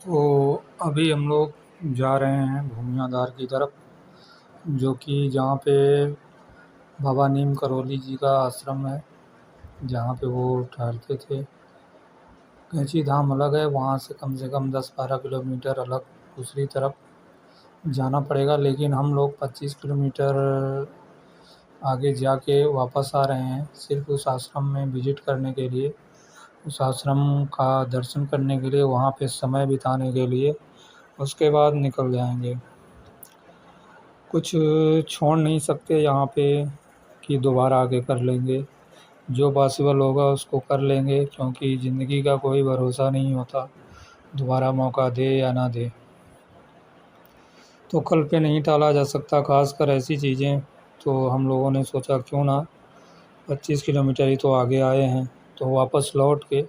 तो अभी हम लोग जा रहे हैं भूमियाधार की तरफ, जो कि जहाँ पे बाबा नीम करोली जी का आश्रम है, जहाँ पे वो ठहरते थे। कैंची धाम अलग है, वहाँ से कम 10-12 किलोमीटर अलग दूसरी तरफ जाना पड़ेगा, लेकिन हम लोग 25 किलोमीटर आगे जाके वापस आ रहे हैं सिर्फ उस आश्रम में विज़िट करने के लिए, उस आश्रम का दर्शन करने के लिए, वहाँ पे समय बिताने के लिए। उसके बाद निकल जाएंगे। कुछ छोड़ नहीं सकते यहाँ पे कि दोबारा आके कर लेंगे। जो पॉसिबल होगा उसको कर लेंगे, क्योंकि ज़िंदगी का कोई भरोसा नहीं होता, दोबारा मौका दे या ना दे। तो कल पे नहीं टाला जा सकता, खासकर ऐसी चीज़ें। तो हम लोगों ने सोचा क्यों ना 25 किलोमीटर ही तो आगे आए हैं, तो वापस लौट के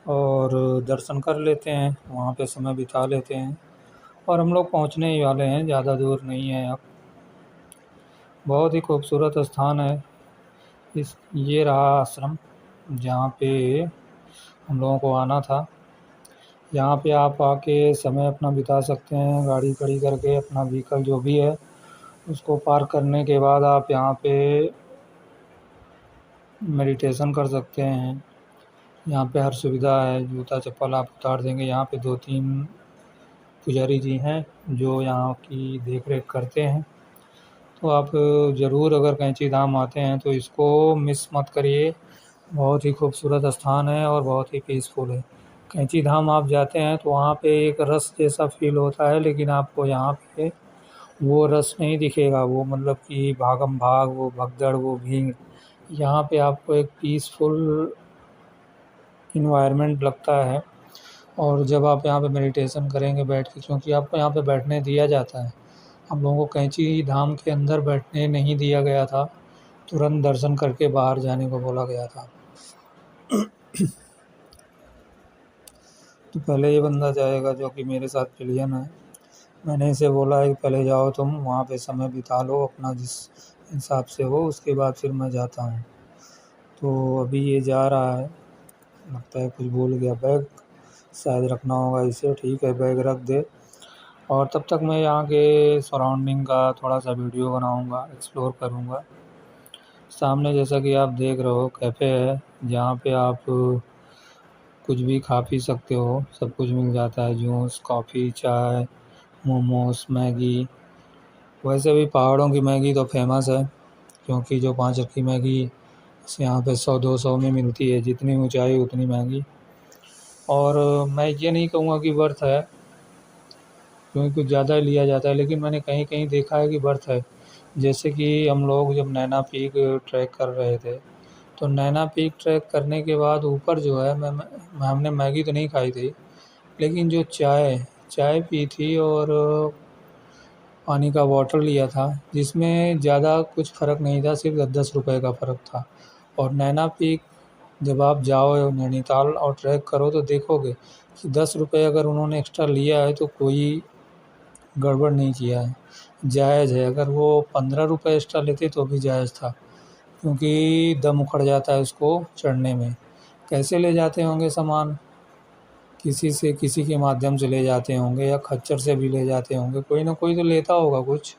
और दर्शन कर लेते हैं, वहाँ पे समय बिता लेते हैं। और हम लोग पहुँचने ही वाले हैं, ज़्यादा दूर नहीं है अब। बहुत ही खूबसूरत स्थान है। ये रहा आश्रम जहाँ पे हम लोगों को आना था। यहाँ पे आप आके समय अपना बिता सकते हैं, गाड़ी खड़ी करके अपना व्हीकल जो भी है उसको पार्क करने के बाद आप यहाँ पे मेडिटेशन कर सकते हैं। यहाँ पे हर सुविधा है, जूता चप्पल आप उतार देंगे। यहाँ पे 2-3 पुजारी जी हैं जो यहाँ की देख रेख करते हैं। तो आप ज़रूर अगर कैंची धाम आते हैं तो इसको मिस मत करिए। बहुत ही खूबसूरत स्थान है और बहुत ही पीसफुल है। कैंची धाम आप जाते हैं तो वहाँ पे एक रस जैसा फील होता है, लेकिन आपको यहाँ पे वो रस नहीं दिखेगा। वो मतलब कि भागम भाग, वो भगदड़, वो भीड़। यहाँ पे आपको एक पीसफुल इन्वायरमेंट लगता है। और जब आप यहाँ पे मेडिटेशन करेंगे बैठ के, क्योंकि आपको यहाँ पे बैठने दिया जाता है, हम लोगों को कैंची धाम के अंदर बैठने नहीं दिया गया था, तुरंत दर्शन करके बाहर जाने को बोला गया था। तो पहले ये बंदा जाएगा जो कि मेरे साथ पिलियन है। मैंने इसे बोला है कि पहले जाओ तुम, वहाँ पे समय बिता लो अपना जिस हिसाब से हो, उसके बाद फिर मैं जाता हूँ। तो अभी ये जा रहा है, लगता है कुछ भूल गया, बैग शायद रखना होगा इसे। ठीक है, बैग रख दे। और तब तक मैं यहाँ के सराउंडिंग का थोड़ा सा वीडियो बनाऊँगा, एक्सप्लोर करूँगा। सामने जैसा कि आप देख रहे हो कैफ़े है, जहाँ पे आप कुछ भी खा पी सकते हो, सब कुछ मिल जाता है, जूस, कॉफ़ी, चाय, मोमोस, मैगी। वैसे भी पहाड़ों की मैगी तो फेमस है, क्योंकि जो 5 रुपये की मैगी यहाँ पे 100-200 में मिलती है, जितनी ऊंचाई उतनी महंगी। और मैं ये नहीं कहूँगा कि वर्थ है, क्योंकि कुछ ज़्यादा ही लिया जाता है, लेकिन मैंने कहीं कहीं देखा है कि वर्थ है। जैसे कि हम लोग जब नैना पीक ट्रैक कर रहे थे, तो नैना पीक ट्रैक करने के बाद ऊपर जो है हमने मैगी तो नहीं खाई थी, लेकिन जो चाय चाय पी थी और पानी का बॉटल लिया था, जिसमें ज़्यादा कुछ फ़र्क नहीं था, सिर्फ 10-10 रुपए का फ़र्क था। और नैना पीक जब आप जाओ नैनीताल और ट्रैक करो तो देखोगे कि 10 रुपये अगर उन्होंने एक्स्ट्रा लिया है तो कोई गड़बड़ नहीं किया है, जायज़ है। अगर वो 15 रुपये एक्स्ट्रा लेते तो भी जायज़ था, क्योंकि दम उखड़ जाता है उसको चढ़ने में। कैसे ले जाते होंगे सामान, किसी के माध्यम से ले जाते होंगे या खच्चर से भी ले जाते होंगे, कोई ना कोई तो लेता होगा कुछ।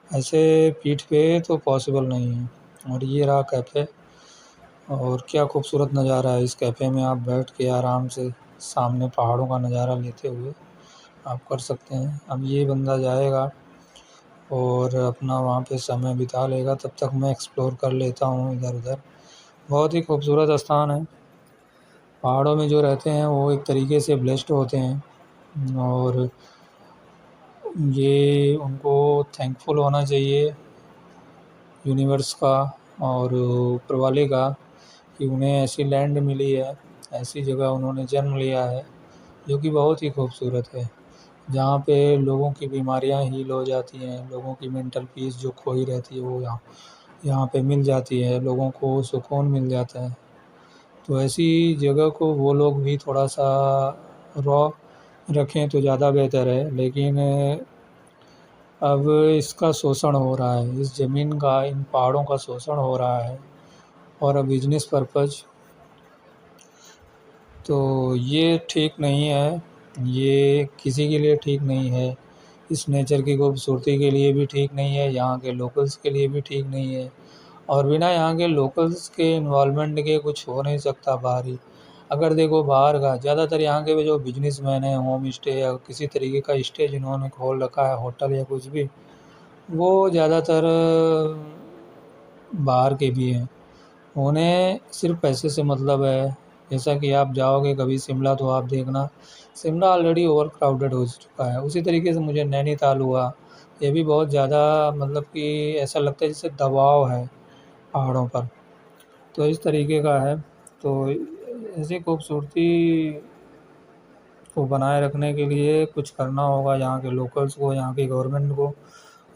ऐसे पीठ पे तो पॉसिबल नहीं है। और ये रहा कैफ़े, और क्या खूबसूरत नज़ारा है। इस कैफ़े में आप बैठ के आराम से सामने पहाड़ों का नज़ारा लेते हुए आप कर सकते हैं। अब ये बंदा जाएगा और अपना वहाँ पे समय बिता लेगा, तब तक मैं एक्सप्लोर कर लेता हूँ इधर-उधर। बहुत ही खूबसूरत स्थान है। पहाड़ों में जो रहते हैं वो एक तरीके से ब्लेस्ड होते हैं, और ये उनको थैंकफुल होना चाहिए यूनिवर्स का और ऊपर वाले का, कि उन्हें ऐसी लैंड मिली है, ऐसी जगह उन्होंने जन्म लिया है, जो कि बहुत ही खूबसूरत है। जहाँ पे लोगों की बीमारियाँ हील हो जाती हैं, लोगों की मेंटल पीस जो खोई रहती है वो यहाँ यहाँ पे मिल जाती है, लोगों को सुकून मिल जाता है। तो ऐसी जगह को वो लोग भी थोड़ा-सा रॉ रखें तो ज़्यादा बेहतर है, लेकिन अब इसका शोषण हो रहा है, इस ज़मीन का, इन पहाड़ों का शोषण हो रहा है, और बिज़नेस पर्पज़। तो ये ठीक नहीं है। ये किसी के लिए ठीक नहीं है। इस नेचर की खूबसूरती के लिए भी ठीक नहीं है, यहाँ के लोकल्स के लिए भी ठीक नहीं है, और बिना यहाँ के लोकल्स के इन्वॉल्वमेंट के कुछ हो नहीं सकता बाहरी। अगर देखो बाहर का ज़्यादातर यहाँ के जो बिजनेसमैन हैं, होम स्टे या किसी तरीके का स्टे जिन्होंने खोल रखा है, होटल या कुछ भी, वो ज़्यादातर बाहर के भी हैं। उन्हें सिर्फ पैसे से मतलब है। जैसा कि आप जाओगे कभी शिमला तो आप देखना, शिमला ऑलरेडी ओवर क्राउडेड हो चुका है। उसी तरीके से मुझे नैनीताल हुआ, ये भी बहुत ज़्यादा मतलब कि ऐसा लगता है जैसे दबाव है पहाड़ों पर। तो इस तरीके का है। तो ऐसी खूबसूरती को बनाए रखने के लिए कुछ करना होगा यहाँ के लोकल्स को, यहाँ की गवर्नमेंट को,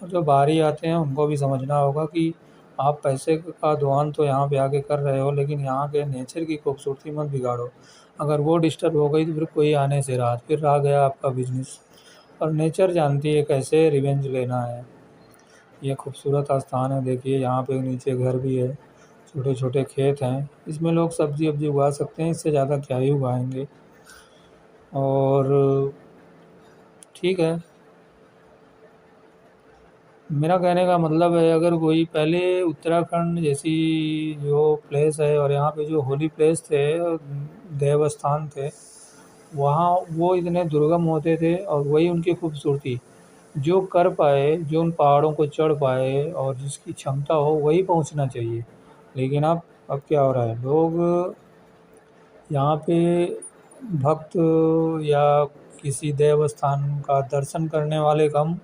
और जो बाहरी आते हैं उनको भी समझना होगा कि आप पैसे का धुआं तो यहाँ पे आके कर रहे हो, लेकिन यहाँ के नेचर की खूबसूरती मत बिगाड़ो। अगर वो डिस्टर्ब हो गई तो फिर कोई आने से राहत, फिर रह गया आपका बिजनेस। और नेचर जानती है कैसे रिवेंज लेना है। ये खूबसूरत स्थान है, देखिए यहाँ पे नीचे घर भी है, छोटे छोटे खेत हैं, इसमें लोग सब्जी वब्जी उगा सकते हैं, इससे ज़्यादा क्या ही उगाएंगे। और ठीक है, मेरा कहने का मतलब है अगर कोई पहले उत्तराखंड जैसी जो प्लेस है, और यहाँ पे जो होली प्लेस थे, देव स्थान थे, वहाँ वो इतने दुर्गम होते थे, और वही उनकी खूबसूरती। जो कर पाए, जो उन पहाड़ों को चढ़ पाए और जिसकी क्षमता हो वही पहुँचना चाहिए। लेकिन अब क्या हो रहा है, लोग यहाँ पे भक्त या किसी देव स्थान का दर्शन करने वाले कम,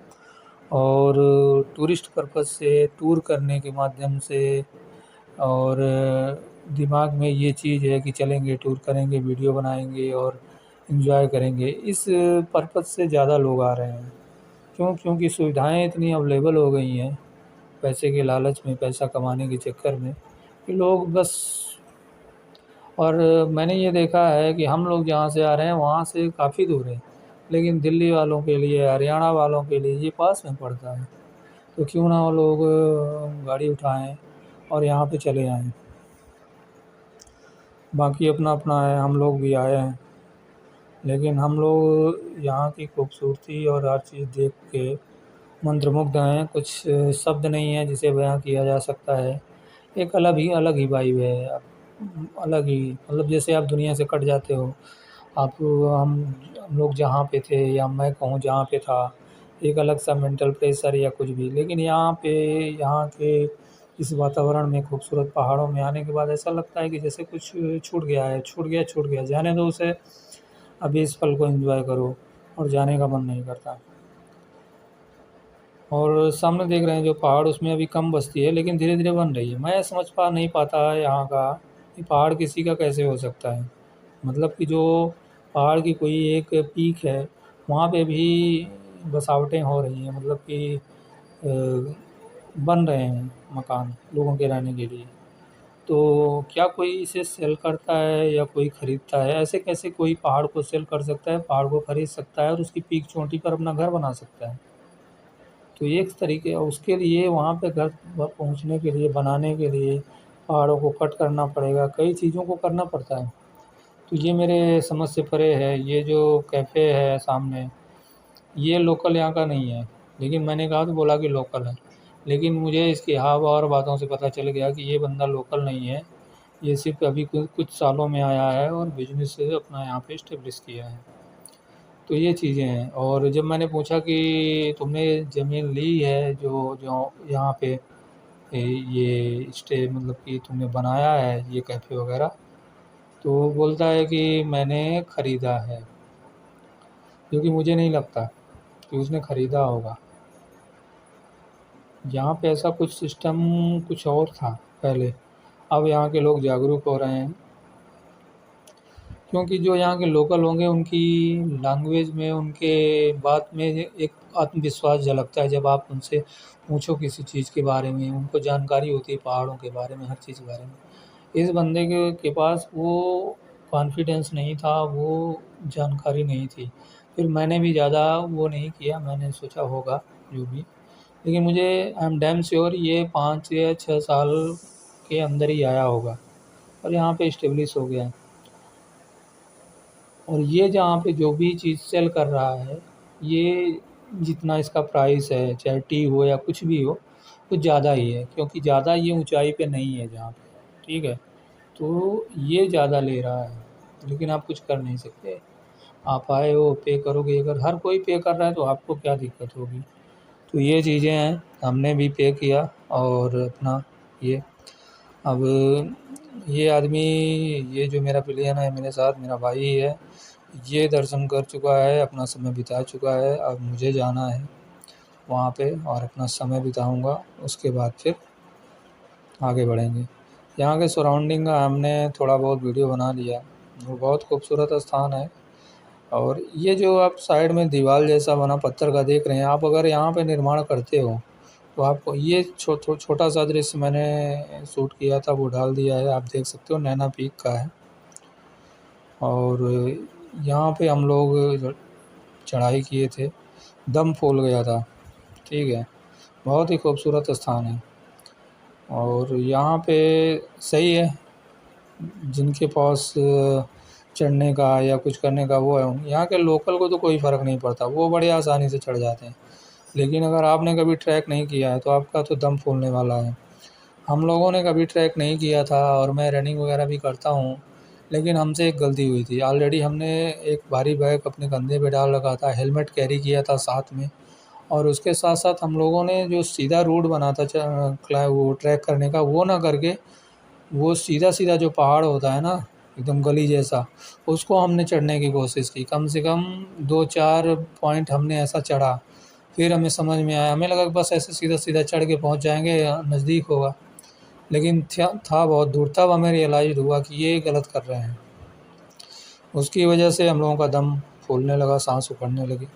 और टूरिस्ट पर्पज़ से टूर करने के माध्यम से, और दिमाग में ये चीज़ है कि चलेंगे टूर करेंगे, वीडियो बनाएंगे और इन्जॉय करेंगे, इस पर्पज़ से ज़्यादा लोग आ रहे हैं। क्यों? क्योंकि सुविधाएं इतनी अवेलेबल हो गई हैं, पैसे के लालच में, पैसा कमाने के चक्कर में, कि लोग बस। और मैंने ये देखा है कि हम लोग जहाँ से आ रहे हैं वहाँ से काफ़ी दूर है, लेकिन दिल्ली वालों के लिए, हरियाणा वालों के लिए ये पास में पड़ता है। तो क्यों ना वो लोग गाड़ी उठाएं और यहाँ पे चले आएँ। बाकी अपना अपना है, हम लोग भी आए हैं, लेकिन हम लोग यहाँ की खूबसूरती और हर चीज़ देख के मंत्रमुग्ध हैं। कुछ शब्द नहीं है जिसे बयां किया जा सकता है। एक अलग ही वाइब है। अलग ही मतलब जैसे आप दुनिया से कट जाते हो। आप हम लोग जहाँ पे थे, या मैं कहूँ जहाँ पे था, एक अलग सा मेंटल प्रेशर या कुछ भी, लेकिन यहाँ पे, यहाँ के इस वातावरण में, खूबसूरत पहाड़ों में आने के बाद ऐसा लगता है कि जैसे कुछ छूट गया है, छूट गया, जाने दो उसे, अभी इस पल को एंजॉय करो, और जाने का मन नहीं करता। और सामने देख रहे हैं जो पहाड़, उसमें अभी कम बस्ती है, लेकिन धीरे धीरे बन रही है। मैं समझ पा नहीं पाता यहाँ का कि पहाड़ किसी का कैसे हो सकता है। मतलब कि जो पहाड़ की कोई एक पीक है, वहाँ पे भी बसावटें हो रही हैं, मतलब कि बन रहे हैं मकान लोगों के रहने के लिए। तो क्या कोई इसे सेल करता है या कोई ख़रीदता है? ऐसे कैसे कोई पहाड़ को सेल कर सकता है, पहाड़ को ख़रीद सकता है और उसकी पीक चोटी पर अपना घर बना सकता है? तो एक तरीके, उसके लिए वहाँ पे घर पहुँचने के लिए, बनाने के लिए पहाड़ों को कट करना पड़ेगा, कई चीज़ों को करना पड़ता है। तो ये मेरे समझ से परे है। ये जो कैफ़े है सामने, ये लोकल यहाँ का नहीं है, लेकिन मैंने कहा तो बोला कि लोकल है। लेकिन मुझे इसके हाव भाव और बातों से पता चल गया कि ये बंदा लोकल नहीं है। ये सिर्फ़ अभी कुछ सालों में आया है और बिज़नेस अपना यहाँ पे इस्टेब्लिश किया है। तो ये चीज़ें हैं। और जब मैंने पूछा कि तुमने ज़मीन ली है जो जो यहाँ पे ये स्टे, मतलब कि तुमने बनाया है ये कैफ़े वगैरह, तो बोलता है कि मैंने ख़रीदा है। क्योंकि मुझे नहीं लगता कि उसने ख़रीदा होगा। यहाँ पे ऐसा कुछ सिस्टम कुछ और था पहले। अब यहाँ के लोग जागरूक हो रहे हैं, क्योंकि जो यहाँ के लोकल होंगे उनकी लैंग्वेज में, उनके बात में एक आत्मविश्वास झलकता है। जब आप उनसे पूछो किसी चीज़ के बारे में, उनको जानकारी होती है पहाड़ों के बारे में, हर चीज़ के बारे में। इस बंदे के पास वो कॉन्फिडेंस नहीं था, वो जानकारी नहीं थी। फिर मैंने भी ज़्यादा वो नहीं किया, मैंने सोचा होगा जो भी, लेकिन मुझे आई एम डैम श्योर ये 5 या 6 साल के अंदर ही आया होगा और यहाँ पे इस्टेब्लिश हो गया है। और ये जहाँ पे जो भी चीज़ सेल कर रहा है, ये जितना इसका प्राइस है, चाहे टी हो या कुछ भी हो, कुछ ज़्यादा ही है, क्योंकि ज़्यादा ये ऊंचाई पे नहीं है जहाँ पे, ठीक है। तो ये ज़्यादा ले रहा है, लेकिन आप कुछ कर नहीं सकते। आप आए हो, पे करोगे, अगर हर कोई पे कर रहा है तो आपको क्या दिक्कत होगी। तो ये चीज़ें हैं, हमने भी पे किया और अपना ये अब ये आदमी, ये जो मेरा पिलियन है मेरे साथ, मेरा भाई ही है, ये दर्शन कर चुका है, अपना समय बिता चुका है। अब मुझे जाना है वहाँ पे और अपना समय बिताऊँगा, उसके बाद फिर आगे बढ़ेंगे। यहाँ के सराउंडिंग का हमने थोड़ा बहुत वीडियो बना लिया, वो बहुत खूबसूरत स्थान है। और ये जो आप साइड में दीवार जैसा बना पत्थर का देख रहे हैं, आप अगर यहाँ पे निर्माण करते हो तो आपको ये छोटा सा दृश्य मैंने शूट किया था, वो डाल दिया है, आप देख सकते हो, नैना पीक का है। और यहाँ पे हम लोग चढ़ाई किए थे, दम फूल गया था, ठीक है। बहुत ही खूबसूरत स्थान है और यहाँ पे सही है, जिनके पास चढ़ने का या कुछ करने का वो है, यहाँ के लोकल को तो कोई फ़र्क नहीं पड़ता, वो बड़े आसानी से चढ़ जाते हैं। लेकिन अगर आपने कभी ट्रैक नहीं किया है तो आपका तो दम फूलने वाला है। हम लोगों ने कभी ट्रैक नहीं किया था और मैं रनिंग वगैरह भी करता हूँ, लेकिन हमसे एक गलती हुई थी। ऑलरेडी हमने एक भारी बैग अपने कंधे पे डाल रखा था, हेलमेट कैरी किया था साथ में, और उसके साथ साथ हम लोगों ने जो सीधा रूट बना था वो ट्रैक करने का, वो ना करके वो सीधा सीधा जो पहाड़ होता है ना, एकदम गली जैसा, उसको हमने चढ़ने की कोशिश की। कम से कम 2-4 पॉइंट हमने ऐसा चढ़ा, फिर हमें समझ में आया, हमें लगा कि बस ऐसे सीधा सीधा चढ़ के पहुंच जाएंगे, नज़दीक होगा, लेकिन था बहुत दूर। तब हमें रियलाइज़ हुआ कि ये गलत कर रहे हैं। उसकी वजह से हम लोगों का दम फूलने लगा, सांस उखड़ने लगी।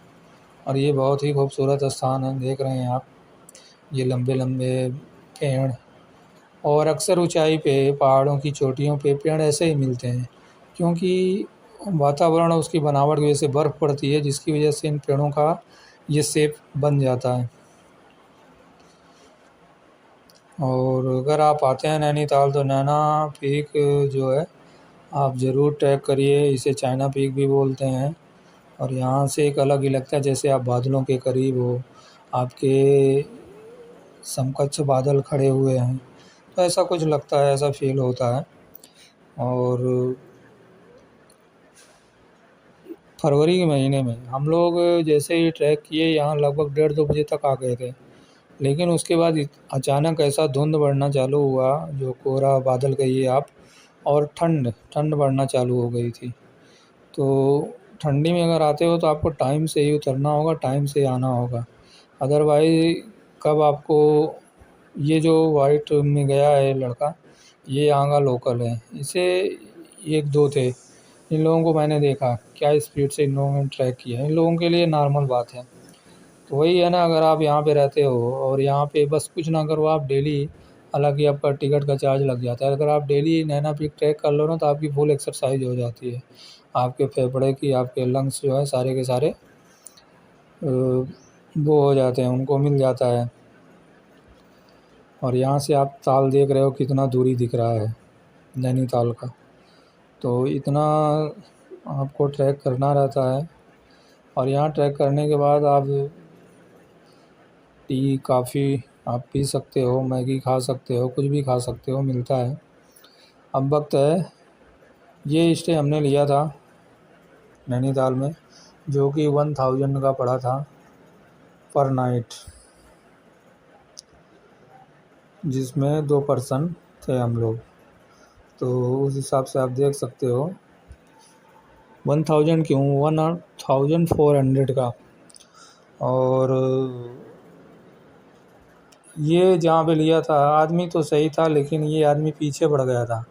और ये बहुत ही खूबसूरत स्थान है, देख रहे हैं आप, ये लंबे लंबे पेड़, और अक्सर ऊंचाई पे पहाड़ों की चोटियों पे पेड़ ऐसे ही मिलते हैं, क्योंकि वातावरण उसकी बनावट की वजह से बर्फ़ पड़ती है, जिसकी वजह से इन पेड़ों का ये शेप बन जाता है। और अगर आप आते हैं नैनीताल तो नैना पीक जो है आप ज़रूर ट्रैक करिए, इसे चाइना पीक भी बोलते हैं। और यहाँ से एक अलग ही लगता है, जैसे आप बादलों के करीब हो, आपके समकक्ष बादल खड़े हुए हैं, तो ऐसा कुछ लगता है, ऐसा फील होता है। और फरवरी के महीने में हम लोग जैसे ही ट्रैक किए, यहाँ लगभग 1:30-2 बजे तक आ गए थे, लेकिन उसके बाद अचानक ऐसा धुंध बढ़ना चालू हुआ, जो कोहरा बादल कहिए आप, और ठंड ठंड बढ़ना चालू हो गई थी। तो ठंडी में अगर आते हो तो आपको टाइम से ही उतरना होगा, टाइम से आना होगा, अदरवाइज़ कब आपको, ये जो वाइट में गया है लड़का, ये यहाँ का लोकल है, इसे 1-2 थे, इन लोगों को मैंने देखा क्या स्पीड से इन लोगों ने ट्रैक किया है, इन लोगों के लिए नॉर्मल बात है। तो वही है ना, अगर आप यहाँ पे रहते हो और यहाँ पे बस कुछ ना करो, आप डेली, हालांकि आपका टिकट का चार्ज लग जाता है, अगर आप डेली नैना पीक ट्रैक कर लो ना, तो आपकी फुल एक्सरसाइज हो जाती है, आपके फेफड़े की, आपके लंग्स जो है सारे के सारे वो हो जाते हैं, उनको मिल जाता है। और यहाँ से आप ताल देख रहे हो, कितना दूरी दिख रहा है नैनीताल का, तो इतना आपको ट्रैक करना रहता है। और यहाँ ट्रैक करने के बाद आप टी कॉफ़ी आप पी सकते हो, मैगी खा सकते हो, कुछ भी खा सकते हो, मिलता है। अब वक्त है, ये स्टे हमने लिया था नैनीताल में, जो कि 1000 का पड़ा था पर नाइट, जिसमें 2 पर्सन थे हम लोग। तो उस हिसाब से आप देख सकते हो 1000 क्यों, 1400 का। और ये जहाँ पे लिया था, आदमी तो सही था, लेकिन ये आदमी पीछे पड़ गया था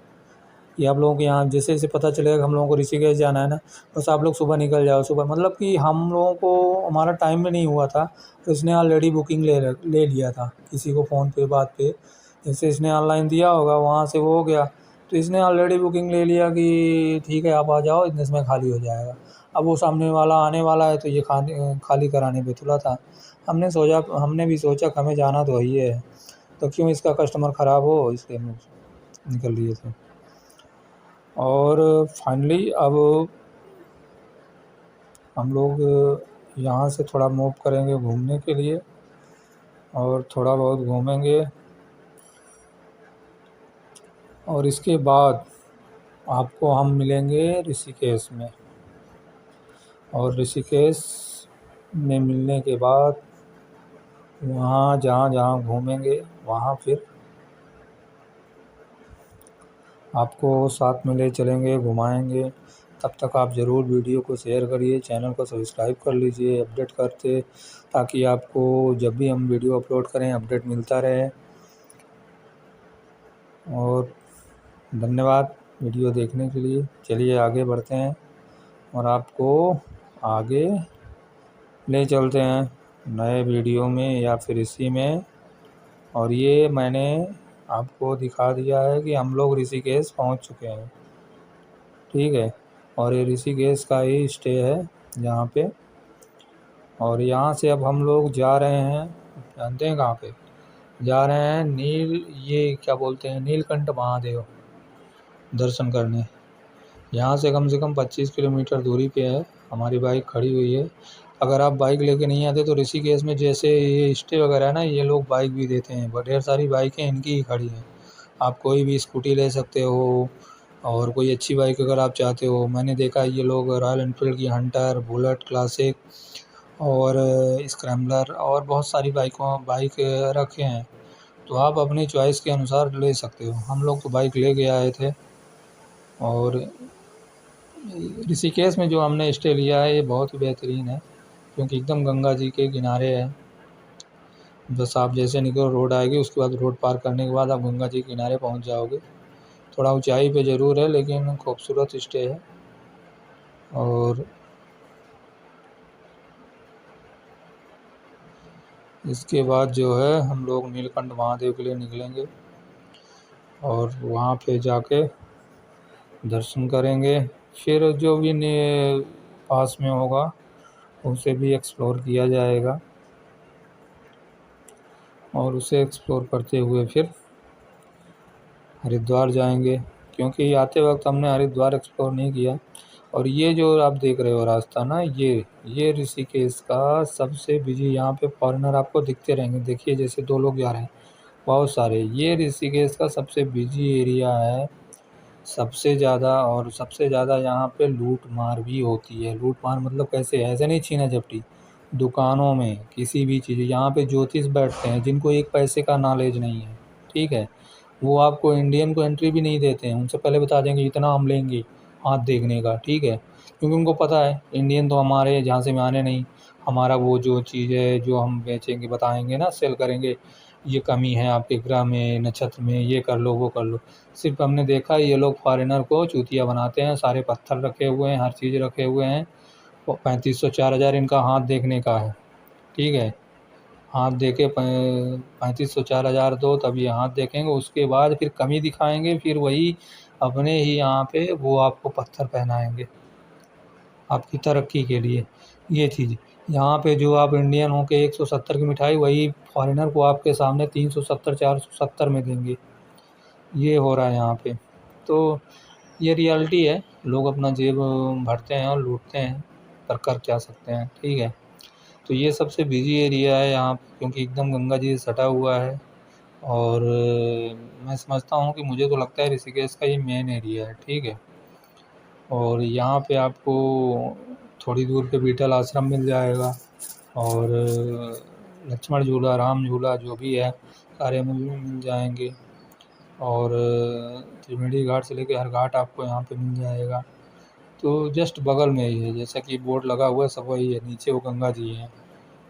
कि आप लोगों को यहाँ जैसे जैसे पता चलेगा कि हम लोगों को ऋषिकेश जाना है ना, बस आप लोग सुबह निकल जाओ, सुबह, मतलब कि हम लोगों को, हमारा टाइम में नहीं हुआ था, तो इसने ऑलरेडी बुकिंग ले लिया था किसी को फ़ोन पे बात पे, जैसे इसने ऑनलाइन दिया होगा, वहाँ से वो हो गया, तो इसने ऑलरेडी बुकिंग ले लिया कि ठीक है आप आ जाओ, इतने समय खाली हो जाएगा। अब वो सामने वाला आने वाला है, तो ये खाली कराने पे तुला था। हमने भी सोचा कि हमें जाना तो वही है, तो क्यों इसका कस्टमर ख़राब हो, इसलिए हम निकल लिए थे। और फाइनली अब हम लोग यहाँ से थोड़ा मूव करेंगे घूमने के लिए और थोड़ा बहुत घूमेंगे और इसके बाद आपको हम मिलेंगे ऋषिकेश में। और ऋषिकेश में मिलने के बाद वहाँ जहाँ जहाँ घूमेंगे वहाँ फिर आपको साथ में ले चलेंगे, घुमाएंगे। तब तक आप ज़रूर वीडियो को शेयर करिए, चैनल को सब्सक्राइब कर लीजिए अपडेट करते, ताकि आपको जब भी हम वीडियो अपलोड करें अपडेट मिलता रहे। और धन्यवाद वीडियो देखने के लिए। चलिए आगे बढ़ते हैं और आपको आगे ले चलते हैं नए वीडियो में या फिर इसी में। और ये मैंने आपको दिखा दिया है कि हम लोग ऋषिकेश पहुंच चुके हैं, ठीक है। और ये ऋषिकेश का ही स्टे है यहाँ पे। और यहाँ से अब हम लोग जा रहे हैं, जानते हैं कहाँ पे जा रहे हैं? ये क्या बोलते हैं, नीलकंठ महादेव दर्शन करने। यहाँ से कम 25 किलोमीटर दूरी पे है। हमारी बाइक खड़ी हुई है। अगर आप बाइक लेके नहीं आते तो ऋषिकेश में जैसे ये स्टे वगैरह है ना, ये लोग बाइक भी देते हैं। ढेर सारी बाइकें इनकी ही खड़ी हैं। आप कोई भी स्कूटी ले सकते हो और कोई अच्छी बाइक अगर आप चाहते हो। मैंने देखा ये लोग रॉयल एनफील्ड की हंटर, बुलेट, क्लासिक और स्क्रैम्बलर और बहुत सारी बाइक रखे हैं। तो आप अपनी चॉइस के अनुसार ले सकते हो। हम लोग तो बाइक ले के आए थे। और ऋषिकेश में जो हमने स्टे लिया है ये बहुत ही बेहतरीन है, क्योंकि एकदम गंगा जी के किनारे है। बस आप जैसे निकलो रोड आएगी, उसके बाद रोड पार करने के बाद आप गंगा जी के किनारे पहुंच जाओगे। थोड़ा ऊंचाई पे ज़रूर है लेकिन खूबसूरत स्टे है। और इसके बाद जो है हम लोग नीलकंठ महादेव के लिए निकलेंगे और वहाँ पे जाके दर्शन करेंगे। फिर जो भी पास में होगा उसे भी एक्सप्लोर किया जाएगा और उसे एक्सप्लोर करते हुए फिर हरिद्वार जाएंगे, क्योंकि आते वक्त हमने हरिद्वार एक्सप्लोर नहीं किया। और ये जो आप देख रहे हो रास्ता ना, ये ऋषिकेश का सबसे बिजी, यहाँ पे फॉरेनर आपको दिखते रहेंगे। देखिए जैसे 2 लोग जा रहे हैं, बहुत सारे। ये ऋषिकेश का सबसे बिजी एरिया है, सबसे ज़्यादा। और सबसे ज़्यादा यहाँ पे लूट मार भी होती है। लूट मार मतलब कैसे, ऐसे नहीं छीना झपटी, दुकानों में किसी भी चीज़। यहाँ पे ज्योतिष बैठते हैं जिनको 1 पैसे का नॉलेज नहीं है, ठीक है। वो आपको इंडियन को एंट्री भी नहीं देते हैं। उनसे पहले बता देंगे इतना हम लेंगे हाथ देखने का, ठीक है। क्योंकि उनको पता है इंडियन तो हमारे झांसे में आने नहीं। हमारा वो जो चीज़ है जो हम बेचेंगे, बताएंगे ना, सेल करेंगे, ये कमी है आपके ग्रह में, नक्षत्र में, ये कर लो वो कर लो। सिर्फ हमने देखा ये लोग फॉरेनर को चूतिया बनाते हैं। सारे पत्थर रखे हुए हैं, हर चीज़ रखे हुए हैं। 3500 4000 इनका हाथ देखने का है, ठीक है। हाथ देके 3500 4000 दो तब ये हाथ देखेंगे। उसके बाद फिर कमी दिखाएंगे, फिर वही अपने ही यहाँ पे वो आपको पत्थर पहनाएंगे आपकी तरक्की के लिए। ये चीज़ यहाँ पे जो आप इंडियन हो के 170 की मिठाई, वही फॉरेनर को आपके सामने 370 470 में देंगे। ये हो रहा है यहाँ पे। तो ये रियलिटी है। लोग अपना जेब भरते हैं और लूटते हैं, पर कर क्या सकते हैं, ठीक है। तो ये सबसे बिजी एरिया है यहाँ, क्योंकि एकदम गंगा जी से सटा हुआ है। और मैं समझता हूँ कि, मुझे तो लगता है ऋषिकेश का ये मेन एरिया है, ठीक है। और यहाँ पे आपको थोड़ी दूर पे बीटल आश्रम मिल जाएगा और लक्ष्मण झूला, राम झूला, जो भी है सारे मिल जाएंगे। और त्रिवेणी घाट से लेके हर घाट आपको यहाँ पे मिल जाएगा। तो जस्ट बगल में ही है, जैसा कि बोर्ड लगा हुआ है सब वही है। नीचे वो गंगा जी हैं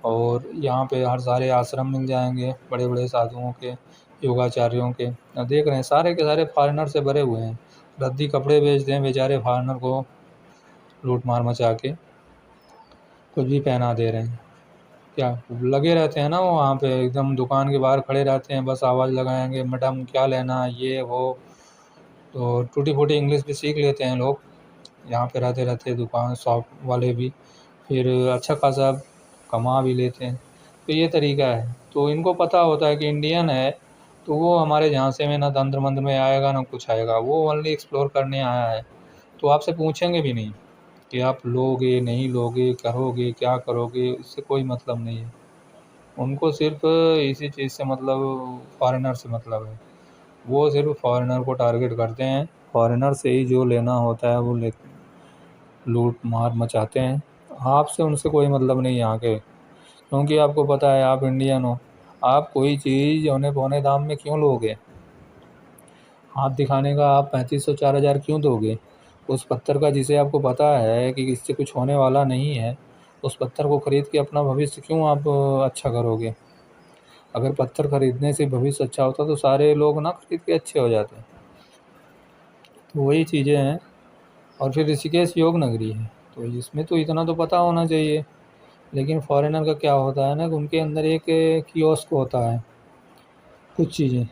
और यहाँ पे हर सारे आश्रम मिल जाएंगे बड़े बड़े साधुओं के, योगाचार्यों के। देख रहे हैं सारे के सारे फॉरेनर से भरे हुए हैं। रद्दी कपड़े बेचते हैं बेचारे फॉरेनर को, लूट मार मचा के कुछ भी पहना दे रहे हैं। क्या लगे रहते हैं ना वो वहाँ पे, एकदम दुकान के बाहर खड़े रहते हैं, बस आवाज़ लगाएंगे, मैडम क्या लेना, ये वो। तो टूटी फूटी इंग्लिश भी सीख लेते हैं लोग यहाँ पे रहते रहते, दुकान शॉप वाले भी। फिर अच्छा खासा कमा भी लेते हैं। तो ये तरीका है। तो इनको पता होता है कि इंडियन है तो वो हमारे झांसे में ना तंत्र मंत्र में आएगा ना कुछ आएगा। वो ओनली एक्सप्लोर करने आया है, तो आपसे पूछेंगे भी नहीं, कि आप लोगे नहीं लोगे, करोगे क्या करोगे, इससे कोई मतलब नहीं है। उनको सिर्फ इसी चीज़ से मतलब फॉरेनर से मतलब है। वो सिर्फ फॉरेनर को टारगेट करते हैं, फॉरेनर से ही जो लेना होता है वो ले लूट मार मचाते हैं। आपसे उनसे कोई मतलब नहीं यहाँ के, क्योंकि आपको पता है आप इंडियन हो। आप कोई चीज़ औने पौने दाम में क्यों लोगे? हाथ दिखाने का आप 3500 4000 क्यों दोगे? उस पत्थर का जिसे आपको पता है कि इससे कुछ होने वाला नहीं है, उस पत्थर को खरीद के अपना भविष्य क्यों आप अच्छा करोगे? अगर पत्थर खरीदने से भविष्य अच्छा होता तो सारे लोग ना खरीद के अच्छे हो जाते। तो वही चीज़ें हैं। और फिर ऋषिकेश योग नगरी है, तो इसमें तो इतना तो पता होना चाहिए। लेकिन फॉरेनर का क्या होता है ना कि उनके अंदर एक कियोस्क होता है कुछ चीज़ें,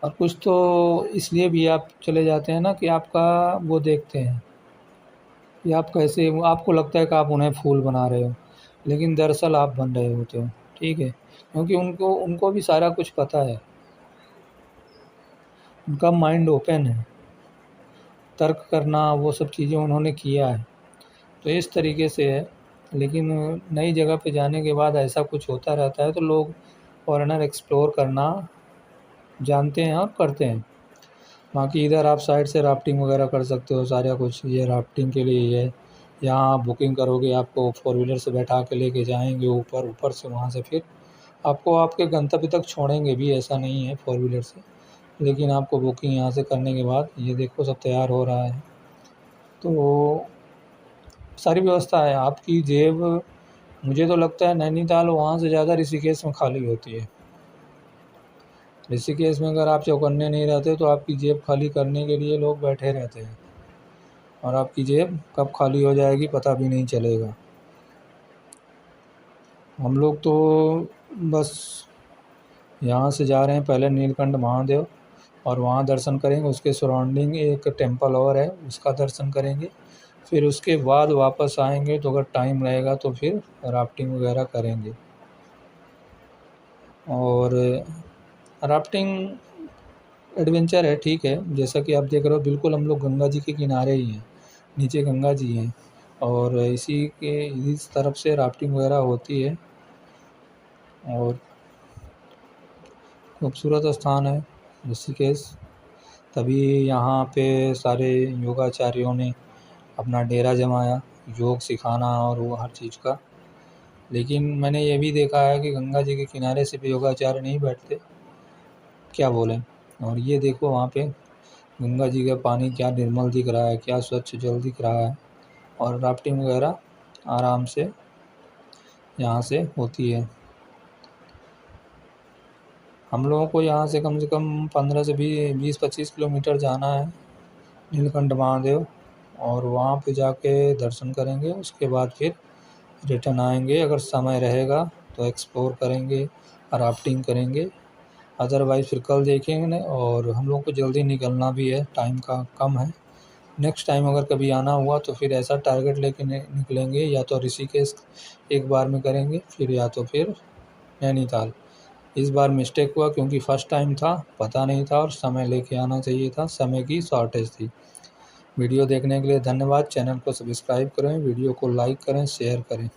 और कुछ तो इसलिए भी आप चले जाते हैं ना कि आपका वो देखते हैं कि आप कैसे, आपको लगता है कि आप उन्हें फूल बना रहे हो, लेकिन दरअसल आप बन रहे होते हो। ठीक है, क्योंकि उनको उनको भी सारा कुछ पता है, उनका माइंड ओपन है, तर्क करना वो सब चीज़ें उन्होंने किया है। तो इस तरीके से है। लेकिन नई जगह पे जाने के बाद ऐसा कुछ होता रहता है तो लोग फॉरेनर एक्सप्लोर करना जानते हैं और करते हैं। बाकी इधर आप साइड से राफ्टिंग वगैरह कर सकते हो, सारा कुछ ये राफ्टिंग के लिए ही है। यहाँ आप बुकिंग करोगे, आपको फोर व्हीलर से बैठा के लेके जाएंगे ऊपर, ऊपर से वहाँ से फिर आपको आपके गंतव्य तक छोड़ेंगे भी, ऐसा नहीं है फोर व्हीलर से। लेकिन आपको बुकिंग यहाँ से करने के बाद ये देखो सब तैयार हो रहा है, तो सारी व्यवस्था है। आपकी जेब, मुझे तो लगता है नैनीताल वहाँ से ज़्यादा ऋषिकेश में खाली होती है। ऋषिकेश में अगर आप चौकन्ने नहीं रहते तो आपकी जेब खाली करने के लिए लोग बैठे रहते हैं, और आपकी जेब कब खाली हो जाएगी पता भी नहीं चलेगा। हम लोग तो बस यहाँ से जा रहे हैं, पहले नीलकंठ महादेव और वहाँ दर्शन करेंगे, उसके सराउंडिंग एक टेम्पल और है उसका दर्शन करेंगे। फिर उसके बाद वापस आएंगे, तो अगर टाइम रहेगा तो फिर राफ्टिंग वगैरह करेंगे। और राफ्टिंग एडवेंचर है, ठीक है। जैसा कि आप देख रहे हो बिल्कुल हम लोग गंगा जी के किनारे ही हैं, नीचे गंगा जी हैं, और इसी के इस तरफ से राफ्टिंग वगैरह होती है। और खूबसूरत स्थान है ऋषिकेश। तभी यहाँ पे सारे योगाचार्यों ने अपना डेरा जमाया, योग सिखाना और वो हर चीज़ का। लेकिन मैंने ये भी देखा है कि गंगा जी के किनारे सिर्फ योगाचार्य नहीं बैठते, क्या बोलें। और ये देखो वहाँ पे गंगा जी का पानी क्या निर्मल दिख रहा है, क्या स्वच्छ जल दिख रहा है। और राफ्टिंग वगैरह आराम से यहाँ से होती है। हम लोगों को यहाँ से कम 15 से 20-25 किलोमीटर जाना है नीलकंठ महादेव, और वहाँ पे जाके दर्शन करेंगे। उसके बाद फिर रिटर्न आएंगे, अगर समय रहेगा तो एक्सप्लोर करेंगे, राफ्टिंग करेंगे। अदरवाइज़ फिर कल देखेंगे। और हम लोग को जल्दी निकलना भी है, टाइम का कम है। नेक्स्ट टाइम अगर कभी आना हुआ तो फिर ऐसा टारगेट लेके निकलेंगे, या तो ऋषिकेश एक बार में करेंगे, फिर या तो फिर नैनीताल। इस बार मिस्टेक हुआ क्योंकि फर्स्ट टाइम था, पता नहीं था और समय लेके आना चाहिए था, समय की शॉर्टेज थी। वीडियो देखने के लिए धन्यवाद। चैनल को सब्सक्राइब करें, वीडियो को लाइक करें, शेयर करें।